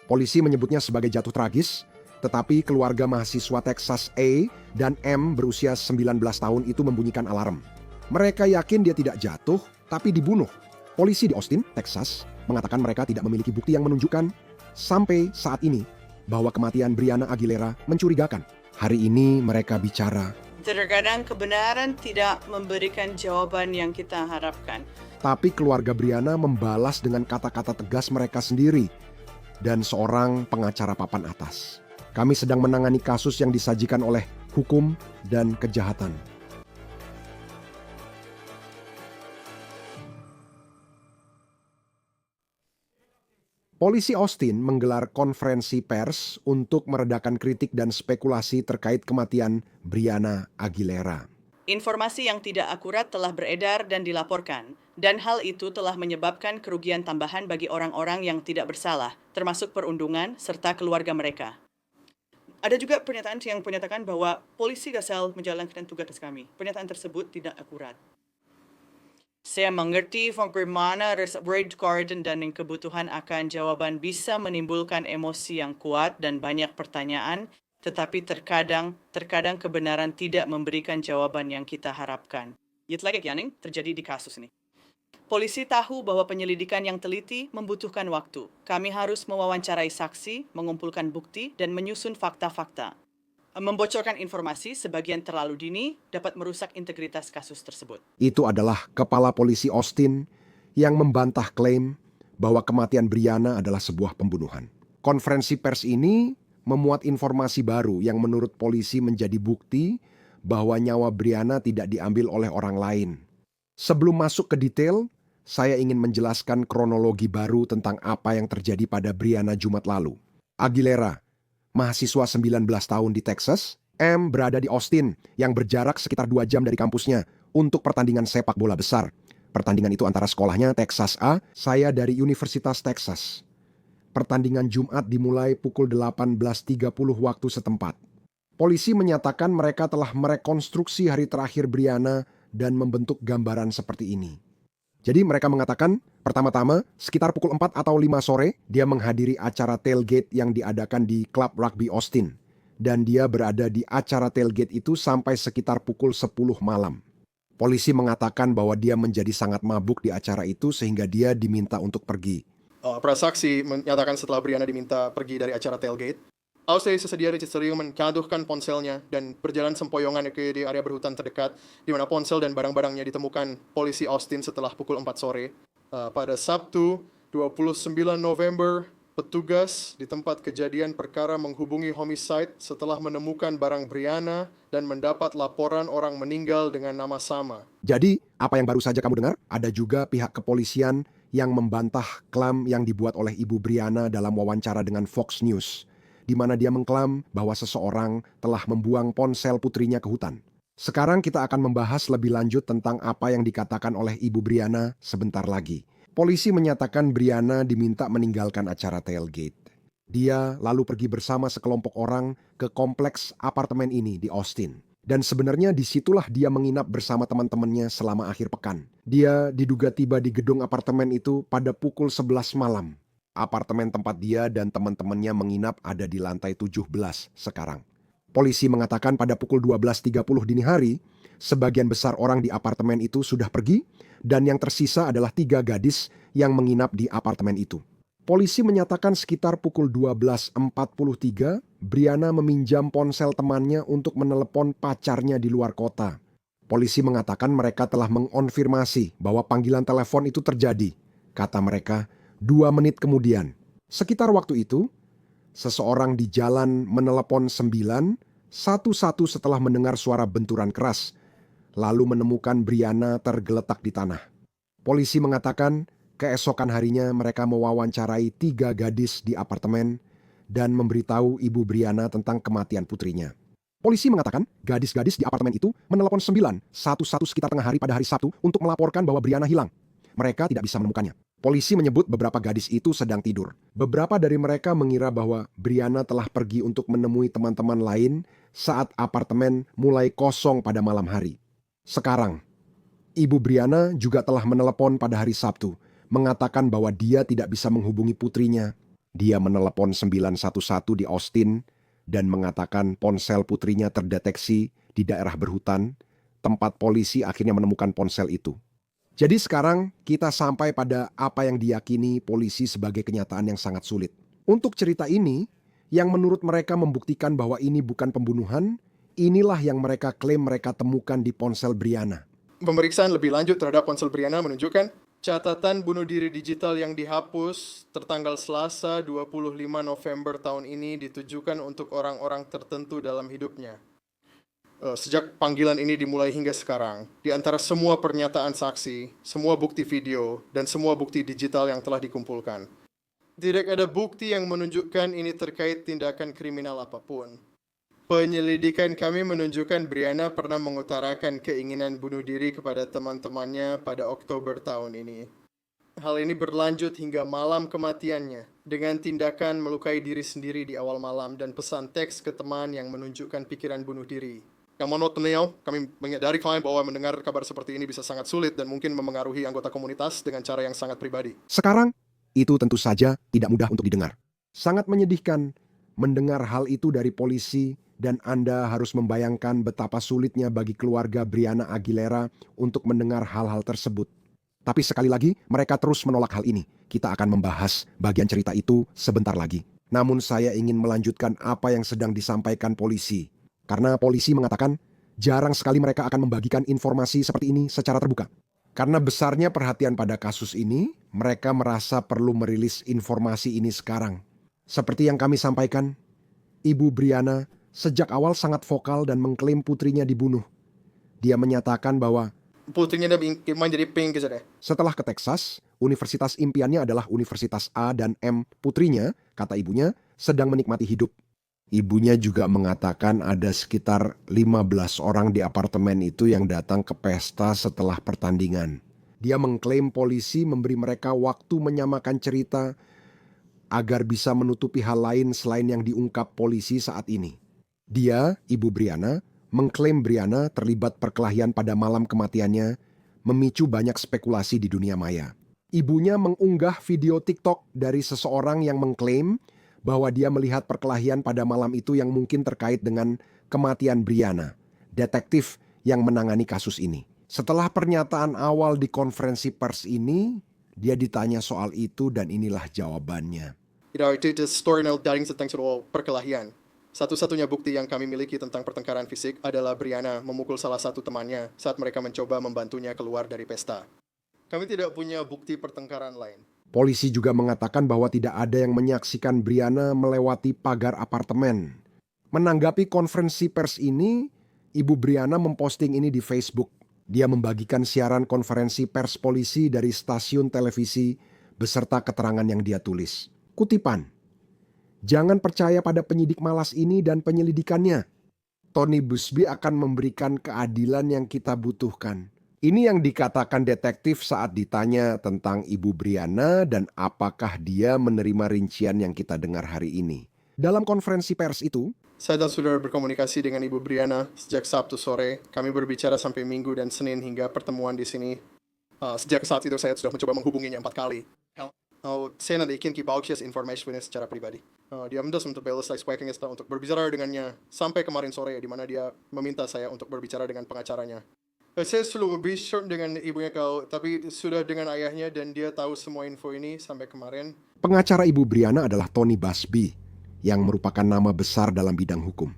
Polisi menyebutnya sebagai jatuh tragis, tetapi keluarga mahasiswa Texas A dan M berusia 19 tahun itu membunyikan alarm. Mereka yakin dia tidak jatuh, tapi dibunuh. Polisi di Austin, Texas, mengatakan mereka tidak memiliki bukti yang menunjukkan sampai saat ini bahwa kematian Breonna Aguilera mencurigakan. Hari ini mereka bicara. Terkadang kebenaran tidak memberikan jawaban yang kita harapkan. Tapi keluarga Breonna membalas dengan kata-kata tegas mereka sendiri dan seorang pengacara papan atas. Kami sedang menangani kasus yang disajikan oleh hukum dan kejahatan. Polisi Austin menggelar konferensi pers untuk meredakan kritik dan spekulasi terkait kematian Breonna Aguilera. Informasi yang tidak akurat telah beredar dan dilaporkan, dan hal itu telah menyebabkan kerugian tambahan bagi orang-orang yang tidak bersalah, termasuk perundungan serta keluarga mereka. Ada juga pernyataan yang menyatakan bahwa polisi gagal menjalankan tugas kami. Pernyataan tersebut tidak akurat. Saya mengerti bagaimana Red Garden dan kebutuhan akan jawaban bisa menimbulkan emosi yang kuat dan banyak pertanyaan, tetapi terkadang kebenaran tidak memberikan jawaban yang kita harapkan. Itulah yang terjadi di kasus ini. Polisi tahu bahwa penyelidikan yang teliti membutuhkan waktu. Kami harus mewawancarai saksi, mengumpulkan bukti, dan menyusun fakta-fakta. Membocorkan informasi sebagian terlalu dini dapat merusak integritas kasus tersebut. Itu adalah Kepala Polisi Austin yang membantah klaim bahwa kematian Breonna adalah sebuah pembunuhan. Konferensi pers ini memuat informasi baru yang menurut polisi menjadi bukti bahwa nyawa Breonna tidak diambil oleh orang lain. Sebelum masuk ke detail, saya ingin menjelaskan kronologi baru tentang apa yang terjadi pada Breonna Jumat lalu. Aguilera, mahasiswa 19 tahun di Texas, M berada di Austin yang berjarak sekitar 2 jam dari kampusnya untuk pertandingan sepak bola besar. Pertandingan itu antara sekolahnya Texas A, saya dari Universitas Texas. Pertandingan Jumat dimulai pukul 18.30 waktu setempat. Polisi menyatakan mereka telah merekonstruksi hari terakhir Breonna dan membentuk gambaran seperti ini. Jadi mereka mengatakan, pertama-tama, sekitar pukul 4 atau 5 sore, dia menghadiri acara tailgate yang diadakan di klub rugby Austin. Dan dia berada di acara tailgate itu sampai sekitar pukul 10 malam. Polisi mengatakan bahwa dia menjadi sangat mabuk di acara itu sehingga dia diminta untuk pergi. Para saksi menyatakan setelah Breonna diminta pergi dari acara tailgate, Austin sesedia Richard mengaduhkan ponselnya dan berjalan sempoyongan ke di area berhutan terdekat, di mana ponsel dan barang-barangnya ditemukan polisi Austin setelah pukul 4 sore. Pada Sabtu, 29 November, petugas di tempat kejadian perkara menghubungi homicide setelah menemukan barang Breonna dan mendapat laporan orang meninggal dengan nama sama. Jadi, apa yang baru saja kamu dengar? Ada juga pihak kepolisian yang membantah klaim yang dibuat oleh Ibu Breonna dalam wawancara dengan Fox News, di mana dia mengklaim bahwa seseorang telah membuang ponsel putrinya ke hutan. Sekarang kita akan membahas lebih lanjut tentang apa yang dikatakan oleh Ibu Breonna sebentar lagi. Polisi menyatakan Breonna diminta meninggalkan acara tailgate. Dia lalu pergi bersama sekelompok orang ke kompleks apartemen ini di Austin. Dan sebenarnya disitulah dia menginap bersama teman-temannya selama akhir pekan. Dia diduga tiba di gedung apartemen itu pada pukul 11 malam. Apartemen tempat dia dan teman-temannya menginap ada di lantai 17 sekarang. Polisi mengatakan pada pukul 12.30 dini hari, sebagian besar orang di apartemen itu sudah pergi dan yang tersisa adalah 3 gadis yang menginap di apartemen itu. Polisi menyatakan sekitar pukul 12.43, Breonna meminjam ponsel temannya untuk menelepon pacarnya di luar kota. Polisi mengatakan mereka telah mengonfirmasi bahwa panggilan telepon itu terjadi. Kata mereka, 2 menit kemudian, sekitar waktu itu, seseorang di jalan menelepon 911 setelah mendengar suara benturan keras, lalu menemukan Breonna tergeletak di tanah. Polisi mengatakan keesokan harinya mereka mewawancarai 3 gadis di apartemen dan memberitahu Ibu Breonna tentang kematian putrinya. Polisi mengatakan gadis-gadis di apartemen itu menelepon 911 sekitar tengah hari pada hari Sabtu untuk melaporkan bahwa Breonna hilang. Mereka tidak bisa menemukannya. Polisi menyebut beberapa gadis itu sedang tidur. Beberapa dari mereka mengira bahwa Breonna telah pergi untuk menemui teman-teman lain saat apartemen mulai kosong pada malam hari. Sekarang, Ibu Breonna juga telah menelepon pada hari Sabtu, mengatakan bahwa dia tidak bisa menghubungi putrinya Dia menelepon 911 di Austin dan mengatakan ponsel putrinya terdeteksi di daerah berhutan, tempat polisi akhirnya menemukan ponsel itu. Jadi sekarang kita sampai pada apa yang diyakini polisi sebagai kenyataan yang sangat sulit. Untuk cerita ini, yang menurut mereka membuktikan bahwa ini bukan pembunuhan, inilah yang mereka klaim mereka temukan di ponsel Brianna. Pemeriksaan lebih lanjut terhadap ponsel Brianna menunjukkan catatan bunuh diri digital yang dihapus tertanggal Selasa 25 November tahun ini ditujukan untuk orang-orang tertentu dalam hidupnya. Sejak panggilan ini dimulai hingga sekarang, di antara semua pernyataan saksi, semua bukti video, dan semua bukti digital yang telah dikumpulkan, tidak ada bukti yang menunjukkan ini terkait tindakan kriminal apapun. Penyelidikan kami menunjukkan Brianna pernah mengutarakan keinginan bunuh diri kepada teman-temannya pada Oktober tahun ini. Hal ini berlanjut hingga malam kematiannya, dengan tindakan melukai diri sendiri di awal malam dan pesan teks ke teman yang menunjukkan pikiran bunuh diri. Yang menurut beliau, kami menyadari klien bahwa mendengar kabar seperti ini bisa sangat sulit dan mungkin memengaruhi anggota komunitas dengan cara yang sangat pribadi. Sekarang, itu tentu saja tidak mudah untuk didengar. Sangat menyedihkan mendengar hal itu dari polisi dan Anda harus membayangkan betapa sulitnya bagi keluarga Brianna Aguilera untuk mendengar hal-hal tersebut. Tapi sekali lagi, mereka terus menolak hal ini. Kita akan membahas bagian cerita itu sebentar lagi. Namun saya ingin melanjutkan apa yang sedang disampaikan polisi. Karena polisi mengatakan, jarang sekali mereka akan membagikan informasi seperti ini secara terbuka. Karena besarnya perhatian pada kasus ini, mereka merasa perlu merilis informasi ini sekarang. Seperti yang kami sampaikan, Ibu Brianna sejak awal sangat vokal dan mengklaim putrinya dibunuh. Dia menyatakan bahwa Putrinya dah main jadi pink gitu deh. setelah ke Texas, universitas impiannya adalah Universitas A dan M. Putrinya, kata ibunya, sedang menikmati hidup. Ibunya juga mengatakan ada sekitar 15 orang di apartemen itu yang datang ke pesta setelah pertandingan. Dia mengklaim polisi memberi mereka waktu menyamakan cerita agar bisa menutupi hal lain selain yang diungkap polisi saat ini. Dia, Ibu Brianna, mengklaim Brianna terlibat perkelahian pada malam kematiannya, memicu banyak spekulasi di dunia maya. Ibunya mengunggah video TikTok dari seseorang yang mengklaim bahwa dia melihat perkelahian pada malam itu yang mungkin terkait dengan kematian Brianna, detektif yang menangani kasus ini. Setelah pernyataan awal di konferensi pers ini, dia ditanya soal itu dan inilah jawabannya. Itu story dari tentang soal perkelahian. Satu-satunya bukti yang kami miliki tentang pertengkaran fisik adalah Brianna memukul salah satu temannya saat mereka mencoba membantunya keluar dari pesta. Kami tidak punya bukti pertengkaran lain. Polisi juga mengatakan bahwa tidak ada yang menyaksikan Brianna melewati pagar apartemen. Menanggapi konferensi pers ini, Ibu Brianna memposting ini di Facebook. Dia membagikan siaran konferensi pers polisi dari stasiun televisi beserta keterangan yang dia tulis. Kutipan, "Jangan percaya pada penyidik malas ini dan penyelidikannya. Tony Buzbee akan memberikan keadilan yang kita butuhkan." Ini yang dikatakan detektif saat ditanya tentang Ibu Brianna dan apakah dia menerima rincian yang kita dengar hari ini. Dalam konferensi pers itu, Saya dan saudara berkomunikasi dengan Ibu Brianna sejak Sabtu sore. Kami berbicara sampai Minggu dan Senin hingga pertemuan di sini. Sejak saat itu saya sudah mencoba menghubunginya 4 kali. Saya nanti ingin kipauksias informasinya secara pribadi. Dia mendas untuk belasai swakingista untuk berbicara dengannya sampai kemarin sore, di mana dia meminta saya untuk berbicara dengan pengacaranya. Saya selalu berbicara dengan ibunya kau, tapi sudah dengan ayahnya dan dia tahu semua info ini sampai kemarin. pengacara Ibu Brianna adalah Tony Buzbee, yang merupakan nama besar dalam bidang hukum.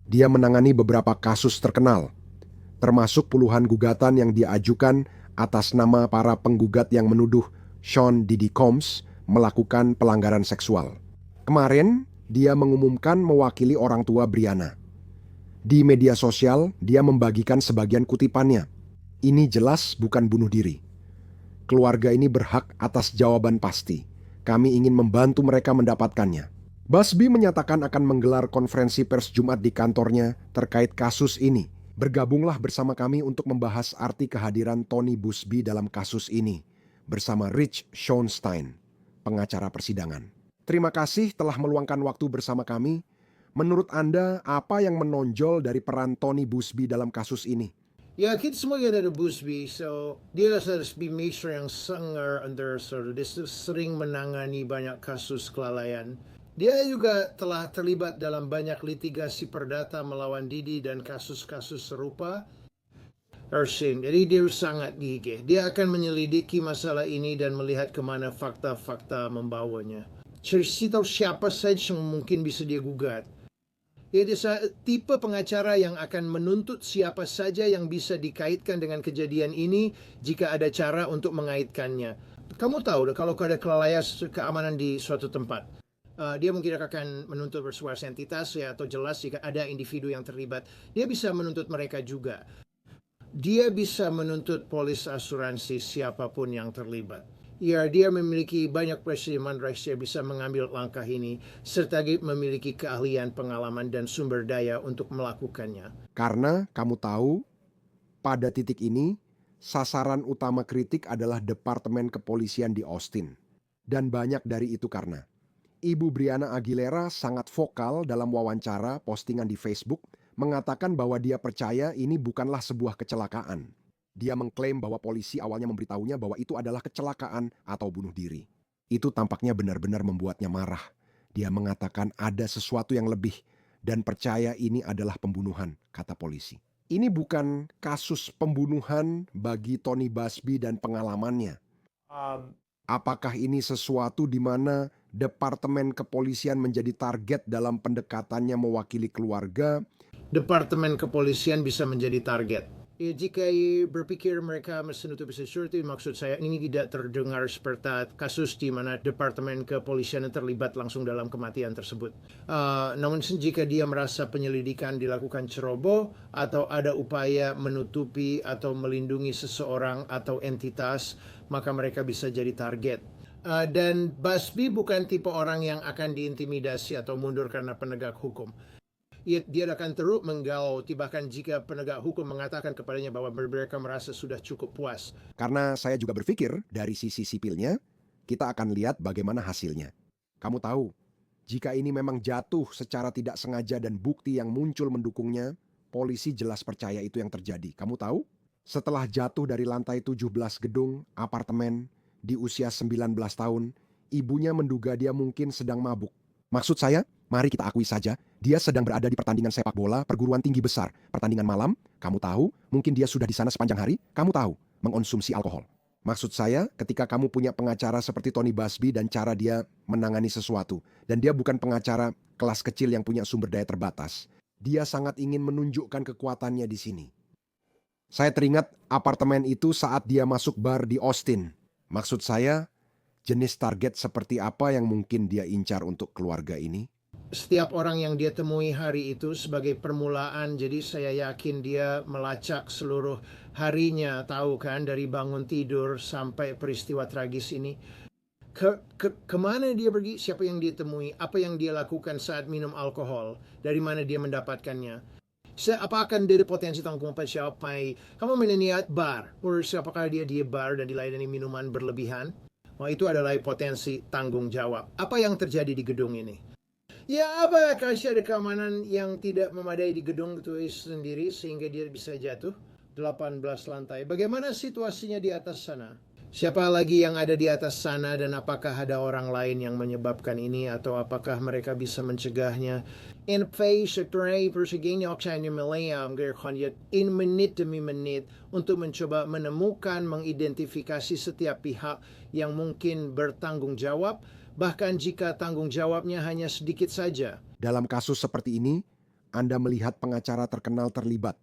Dia menangani beberapa kasus terkenal, termasuk puluhan gugatan yang diajukan atas nama para penggugat yang menuduh Sean Diddy Combs melakukan pelanggaran seksual. Kemarin, dia mengumumkan mewakili orang tua Brianna. Di media sosial, dia membagikan sebagian kutipannya. Ini jelas bukan bunuh diri. Keluarga ini berhak atas jawaban pasti. Kami ingin membantu mereka mendapatkannya. Buzbee menyatakan akan menggelar konferensi pers Jumat di kantornya terkait kasus ini. Bergabunglah bersama kami untuk membahas arti kehadiran Tony Buzbee dalam kasus ini bersama Rich Schonstein, pengacara persidangan. Terima kasih telah meluangkan waktu bersama kami. Menurut Anda, apa yang menonjol dari peran Tony Buzbee dalam kasus ini? Ya, kita semua ada Busby, so dia harus measure yang sangar under, so dia sering menangani banyak kasus kelalaian. Dia juga telah terlibat dalam banyak litigasi perdata melawan Didi dan kasus-kasus serupa. Jadi dia sangat gigih. Dia akan menyelidiki masalah ini dan melihat kemana fakta-fakta membawanya. Cerita siapa saja yang mungkin bisa dia gugat. Dia tipe pengacara yang akan menuntut siapa saja yang bisa dikaitkan dengan kejadian ini jika ada cara untuk mengaitkannya. Kamu tahu kalau ada kelalaian keamanan di suatu tempat, dia mungkin akan menuntut sebuah entitas ya, atau jelas jika ada individu yang terlibat. Dia bisa menuntut mereka juga. Dia bisa menuntut polis asuransi siapapun yang terlibat. Ya, dia memiliki banyak persiapan rahasia bisa mengambil langkah ini, serta memiliki keahlian, pengalaman, dan sumber daya untuk melakukannya. Karena kamu tahu, pada titik ini, sasaran utama kritik adalah Departemen Kepolisian di Austin. Dan banyak dari itu karena Ibu Brianna Aguilera sangat vokal dalam wawancara postingan di Facebook, mengatakan bahwa dia percaya ini bukanlah sebuah kecelakaan. Dia mengklaim bahwa polisi awalnya memberitahunya bahwa itu adalah kecelakaan atau bunuh diri. Itu tampaknya benar-benar membuatnya marah. Dia mengatakan ada sesuatu yang lebih dan percaya ini adalah pembunuhan, kata polisi. Ini bukan kasus pembunuhan bagi Tony Busby dan pengalamannya. Apakah ini sesuatu di mana Departemen Kepolisian menjadi target dalam pendekatannya mewakili keluarga? Departemen Kepolisian bisa menjadi target. Ya, jika berpikir mereka menutup sesuatu, maksud saya ini tidak terdengar seperti kasus di mana Departemen Kepolisian terlibat langsung dalam kematian tersebut. Namun jika dia merasa penyelidikan dilakukan ceroboh atau ada upaya menutupi atau melindungi seseorang atau entitas, maka mereka bisa jadi target. Dan Busby bukan tipe orang yang akan diintimidasi atau mundur karena penegak hukum. Dia akan terus menggalau, bahkan jika penegak hukum mengatakan kepadanya bahwa mereka merasa sudah cukup puas. Karena saya juga berpikir dari sisi sipilnya, kita akan lihat bagaimana hasilnya. Kamu tahu, jika ini memang jatuh secara tidak sengaja dan bukti yang muncul mendukungnya, polisi jelas percaya itu yang terjadi. Kamu tahu, setelah jatuh dari lantai 17 gedung apartemen di usia 19 tahun, ibunya menduga dia mungkin sedang mabuk. Maksud saya, mari kita akui saja, dia sedang berada di pertandingan sepak bola perguruan tinggi besar. Pertandingan malam, kamu tahu, mungkin dia sudah di sana sepanjang hari, kamu tahu, mengonsumsi alkohol. Maksud saya, ketika kamu punya pengacara seperti Tony Busby dan cara dia menangani sesuatu, dan dia bukan pengacara kelas kecil yang punya sumber daya terbatas, dia sangat ingin menunjukkan kekuatannya di sini. Saya teringat apartemen itu saat dia masuk bar di Austin. Maksud saya, jenis target seperti apa yang mungkin dia incar untuk keluarga ini? Setiap orang yang dia temui hari itu sebagai permulaan, jadi saya yakin dia melacak seluruh harinya, tahu kan, dari bangun tidur sampai peristiwa tragis ini. Kemana dia pergi, siapa yang dia temui, apa yang dia lakukan saat minum alkohol, dari mana dia mendapatkannya. Apakah dari potensi tanggung jawab siapa? Kamu melihat bar, apakah dia di bar dan dilayani minuman berlebihan? Wah, itu adalah potensi tanggung jawab. Apa yang terjadi di gedung ini? Ya, apa kasih ada keamanan yang tidak memadai di gedung itu sendiri sehingga dia bisa jatuh 18 lantai. Bagaimana situasinya di atas sana? Siapa lagi yang ada di atas sana dan apakah ada orang lain yang menyebabkan ini atau apakah mereka bisa mencegahnya? In phase tray perseginya oksanya melayang in menit demi menit untuk mencoba menemukan, mengidentifikasi setiap pihak yang mungkin bertanggung jawab, bahkan jika tanggung jawabnya hanya sedikit saja. Dalam kasus seperti ini, Anda melihat pengacara terkenal terlibat.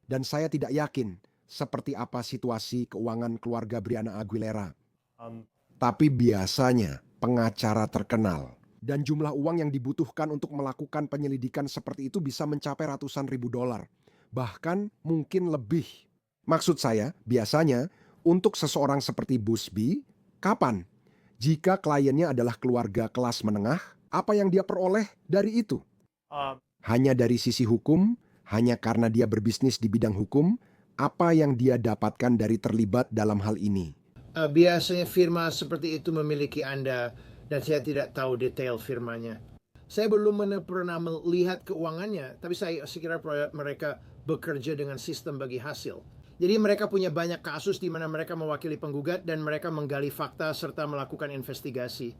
Dan saya tidak yakin seperti apa situasi keuangan keluarga Brianna Aguilera. Tapi biasanya pengacara terkenal dan jumlah uang yang dibutuhkan untuk melakukan penyelidikan seperti itu bisa mencapai ratusan ribu dolar. Bahkan mungkin lebih. Maksud saya, biasanya untuk seseorang seperti Busby, kapan? Jika kliennya adalah keluarga kelas menengah, apa yang dia peroleh dari itu? Hanya dari sisi hukum, hanya karena dia berbisnis di bidang hukum, apa yang dia dapatkan dari terlibat dalam hal ini? Biasanya firma seperti itu memiliki Anda dan saya tidak tahu detail firmanya. Saya belum pernah melihat keuangannya, tapi saya kira mereka bekerja dengan sistem bagi hasil. Jadi mereka punya banyak kasus di mana mereka mewakili penggugat dan mereka menggali fakta serta melakukan investigasi.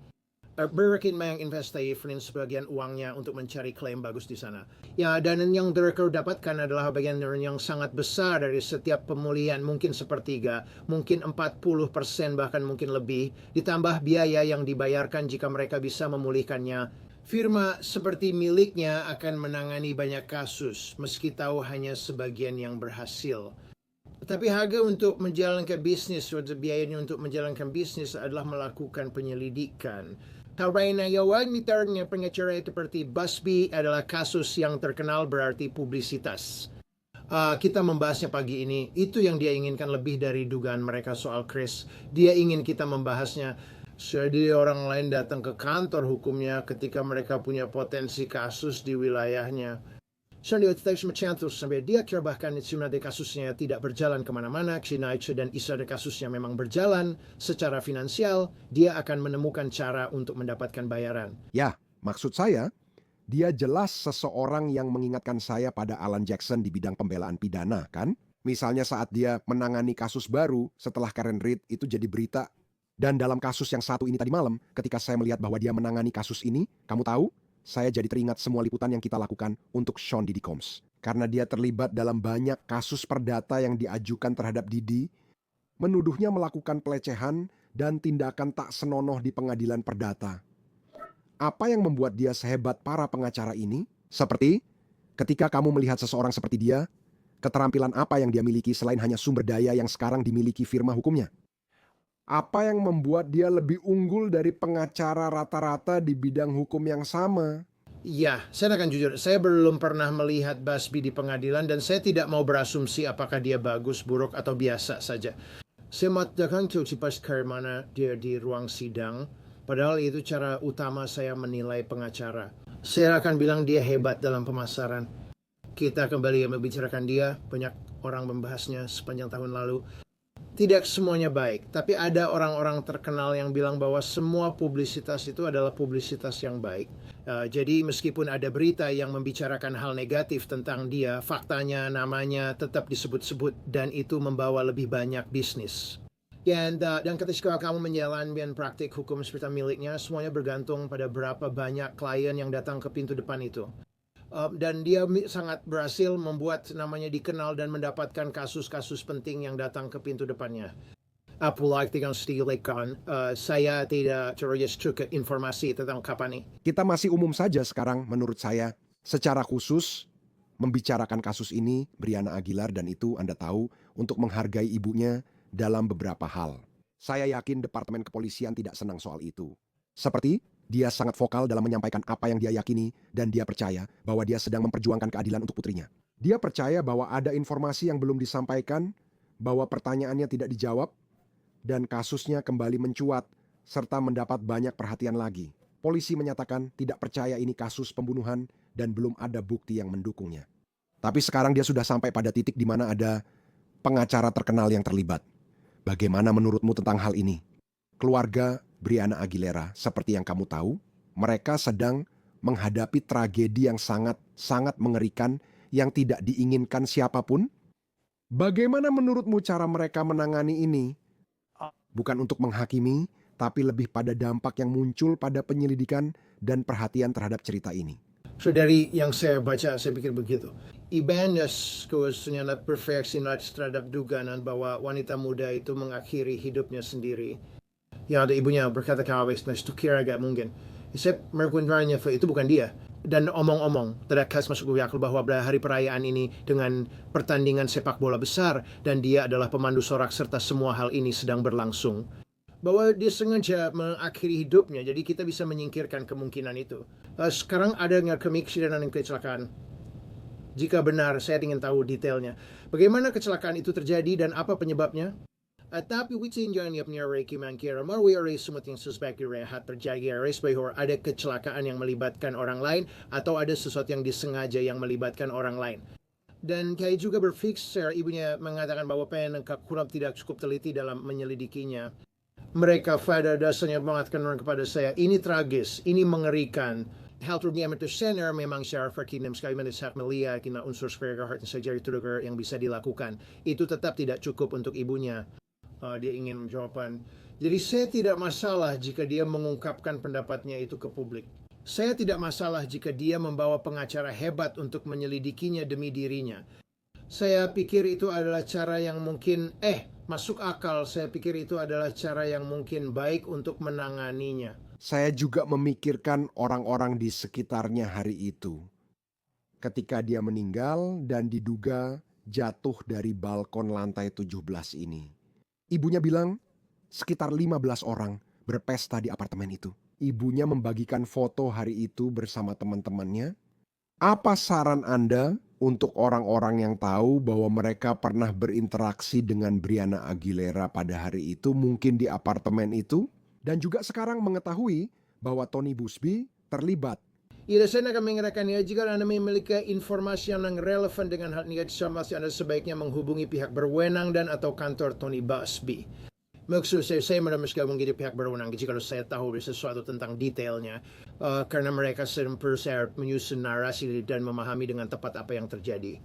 Mereka menginvestasikan sebagian uangnya untuk mencari klaim bagus di sana. Ya, dan yang mereka dapatkan adalah bagian yang sangat besar dari setiap pemulihan, mungkin sepertiga, mungkin 40%, bahkan mungkin lebih, ditambah biaya yang dibayarkan jika mereka bisa memulihkannya. Firma seperti miliknya akan menangani banyak kasus, meski tahu hanya sebagian yang berhasil. Tapi harga untuk menjalankan bisnis, atau biayanya untuk menjalankan bisnis adalah melakukan penyelidikan. Karena yawan mitarnya pengacara seperti Busby adalah kasus yang terkenal berarti publisitas. Kita membahasnya pagi ini. Itu yang dia inginkan lebih dari dugaan mereka soal Chris. Dia ingin kita membahasnya. Jadi orang lain datang ke kantor hukumnya ketika mereka punya potensi kasus di wilayahnya. Dia tetap macam sampai dia kira bahkan sebenarnya kasusnya tidak berjalan kemana-mana, dan ada kasusnya memang berjalan secara finansial, dia akan menemukan cara untuk mendapatkan bayaran. Ya, maksud saya, dia jelas seseorang yang mengingatkan saya pada Alan Jackson di bidang pembelaan pidana, kan? Misalnya saat dia menangani kasus baru setelah Karen Reed itu jadi berita. Dan dalam kasus yang satu ini tadi malam, ketika saya melihat bahwa dia menangani kasus ini, kamu tahu, saya jadi teringat semua liputan yang kita lakukan untuk Sean Diddy Combs. Karena dia terlibat dalam banyak kasus perdata yang diajukan terhadap Diddy, menuduhnya melakukan pelecehan dan tindakan tak senonoh di pengadilan perdata. Apa yang membuat dia sehebat para pengacara ini? Seperti ketika kamu melihat seseorang seperti dia, keterampilan apa yang dia miliki selain hanya sumber daya yang sekarang dimiliki firma hukumnya? Apa yang membuat dia lebih unggul dari pengacara rata-rata di bidang hukum yang sama? Ya, saya akan jujur, saya belum pernah melihat Busby di pengadilan dan saya tidak mau berasumsi apakah dia bagus, buruk, atau biasa saja. Saya mengatakan pas mana dia di ruang sidang, padahal itu cara utama saya menilai pengacara. Saya akan bilang dia hebat dalam pemasaran. Kita kembali membicarakan dia, banyak orang membahasnya sepanjang tahun lalu. Tidak semuanya baik, tapi ada orang-orang terkenal yang bilang bahwa semua publisitas itu adalah publisitas yang baik. Jadi meskipun ada berita yang membicarakan hal negatif tentang dia, faktanya, namanya tetap disebut-sebut dan itu membawa lebih banyak bisnis. Dan ketika kamu menjalankan praktik hukum seperti miliknya, semuanya bergantung pada berapa banyak klien yang datang ke pintu depan itu. Dan dia sangat berhasil membuat namanya dikenal dan mendapatkan kasus-kasus penting yang datang ke pintu depannya. Apalagi dengan silakan, saya tidak terus cukup informasi tentang kapan ini. Kita masih umum saja sekarang menurut saya. Secara khusus, membicarakan kasus ini, Brianna Aguilar dan itu Anda tahu, untuk menghargai ibunya dalam beberapa hal. Saya yakin Departemen Kepolisian tidak senang soal itu. Seperti dia sangat vokal dalam menyampaikan apa yang dia yakini dan dia percaya bahwa dia sedang memperjuangkan keadilan untuk putrinya. Dia percaya bahwa ada informasi yang belum disampaikan, bahwa pertanyaannya tidak dijawab, dan kasusnya kembali mencuat serta mendapat banyak perhatian lagi. Polisi menyatakan tidak percaya ini kasus pembunuhan dan belum ada bukti yang mendukungnya. Tapi sekarang dia sudah sampai pada titik di mana ada pengacara terkenal yang terlibat. Bagaimana menurutmu tentang hal ini? Keluarga Brianna Aguilera, seperti yang kamu tahu, mereka sedang menghadapi tragedi yang sangat mengerikan yang tidak diinginkan siapapun. Bagaimana menurutmu cara mereka menangani ini? Bukan untuk menghakimi, tapi lebih pada dampak yang muncul pada penyelidikan dan perhatian terhadap cerita ini. So dari yang saya baca, saya pikir begitu. Ibanez khususnya perfeksi terhadap dugaan bahwa wanita muda itu mengakhiri hidupnya sendiri. Yang ada ibunya berkata kawis, itu kira agak mungkin. Saya meragukannya itu bukan dia. Dan omong-omong, tidak khas masuk akal bahwa hari perayaan ini dengan pertandingan sepak bola besar dan dia adalah pemandu sorak serta semua hal ini sedang berlangsung. Bahwa dia sengaja mengakhiri hidupnya, jadi kita bisa menyingkirkan kemungkinan itu. Sekarang ada kemiskinan dan kecelakaan. Jika benar, saya ingin tahu detailnya. Bagaimana kecelakaan itu terjadi dan apa penyebabnya? Tapi jangan punya Reiki Mangkira marwari semua yang suspek rehat terjadi bahwa ada kecelakaan yang melibatkan orang lain atau ada sesuatu yang disengaja yang melibatkan orang lain. Dan kayak juga berpikir ibunya mengatakan bahwa kurang tidak cukup teliti dalam menyelidikinya. Mereka pada dasarnya mengatakan kepada saya, ini tragis, ini mengerikan. hal terbiasa itu center memang syaraf kinam sekali mendesak melia kina unsur spare heart surgery trigger yang bisa dilakukan. Itu tetap tidak cukup untuk ibunya. Dia ingin jawaban. Jadi saya tidak masalah jika dia mengungkapkan pendapatnya itu ke publik. Saya tidak masalah jika dia membawa pengacara hebat untuk menyelidikinya demi dirinya. Saya pikir itu adalah cara yang mungkin masuk akal. Saya pikir itu adalah cara yang mungkin baik untuk menanganinya. Saya juga memikirkan orang-orang di sekitarnya hari itu. Ketika dia meninggal dan diduga jatuh dari balkon lantai 17 ini. Ibunya bilang sekitar 15 orang berpesta di apartemen itu. Ibunya membagikan foto hari itu bersama teman-temannya. Apa saran Anda untuk orang-orang yang tahu bahwa mereka pernah berinteraksi dengan Brianna Aguilera pada hari itu, mungkin di apartemen itu, dan juga sekarang mengetahui bahwa Tony Buzbee terlibat? Saya akan mengatakan jika Anda memiliki informasi yang relevan dengan hal ini, Anda sebaiknya menghubungi pihak berwenang dan atau kantor Tony Buzbee. Maksud saya menambahkan menjadi pihak berwenang jika saya tahu sesuatu tentang detailnya, karena mereka sering menyusun narasi dan memahami dengan tepat apa yang terjadi.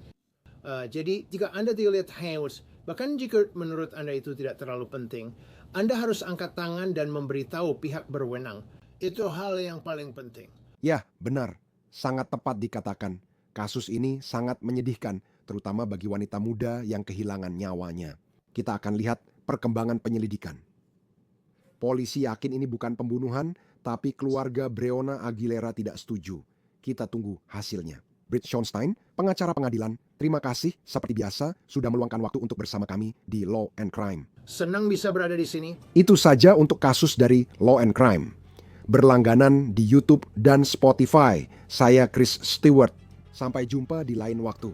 Jadi jika Anda tidak lihat house, bahkan jika menurut Anda itu tidak terlalu penting, Anda harus angkat tangan dan memberitahu pihak berwenang. Itu hal yang paling penting. Ya, benar. Sangat tepat dikatakan. Kasus ini sangat menyedihkan, terutama bagi wanita muda yang kehilangan nyawanya. Kita akan lihat perkembangan penyelidikan. Polisi yakin ini bukan pembunuhan, tapi keluarga Breonna Aguilera tidak setuju. Kita tunggu hasilnya. Brit Schonstein, pengacara pengadilan, terima kasih seperti biasa sudah meluangkan waktu untuk bersama kami di Law and Crime. Senang bisa berada di sini. Itu saja untuk kasus dari Law and Crime. Berlangganan di YouTube dan Spotify. Saya Chris Stewart. Sampai jumpa di lain waktu.